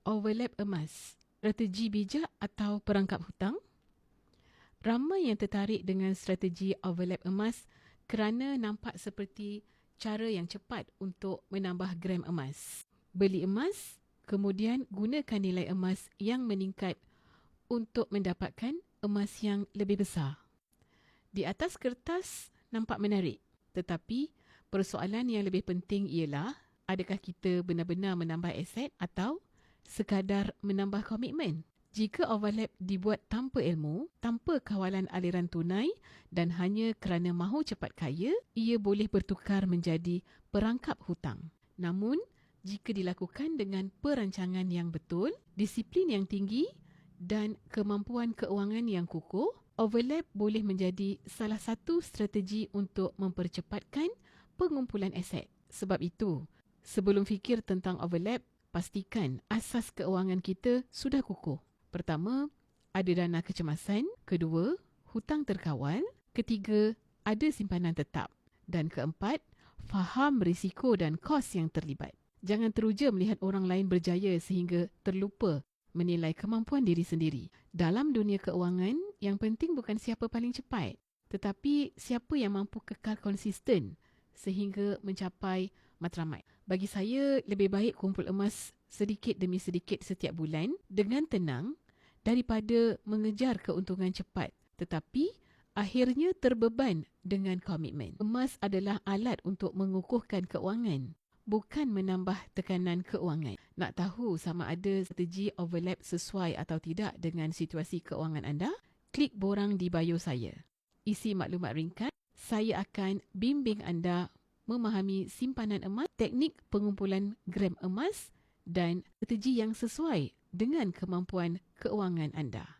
overlap emas, strategi bijak atau perangkap hutang? Ramai yang tertarik dengan strategi overlap emas kerana nampak seperti cara yang cepat untuk menambah gram emas. Beli emas, kemudian gunakan nilai emas yang meningkat untuk mendapatkan emas yang lebih besar. Di atas kertas nampak menarik, tetapi persoalan yang lebih penting ialah adakah kita benar-benar menambah aset atau sekadar menambah komitmen? Jika overlap dibuat tanpa ilmu, tanpa kawalan aliran tunai dan hanya kerana mahu cepat kaya, ia boleh bertukar menjadi perangkap hutang. Namun, jika dilakukan dengan perancangan yang betul, disiplin yang tinggi dan kemampuan keuangan yang kukuh, overlap boleh menjadi salah satu strategi untuk mempercepatkan pengumpulan aset. Sebab itu, sebelum fikir tentang overlap, pastikan asas keuangan kita sudah kukuh. Pertama, ada dana kecemasan. Kedua, hutang terkawal. Ketiga, ada simpanan tetap. Dan keempat, faham risiko dan kos yang terlibat. Jangan teruja melihat orang lain berjaya sehingga terlupa menilai kemampuan diri sendiri. Dalam dunia keuangan, yang penting bukan siapa paling cepat, tetapi siapa yang mampu kekal konsisten sehingga mencapai matlamat. Bagi saya, lebih baik kumpul emas sedikit demi sedikit setiap bulan dengan tenang daripada mengejar keuntungan cepat tetapi akhirnya terbeban dengan komitmen. Emas adalah alat untuk mengukuhkan keuangan, bukan menambah tekanan keuangan. Nak tahu sama ada strategi overlap sesuai atau tidak dengan situasi keuangan anda? Klik borang di bio saya. Isi maklumat ringkas. Saya akan bimbing anda memahami simpanan emas, teknik pengumpulan gram emas dan strategi yang sesuai dengan kemampuan keuangan anda.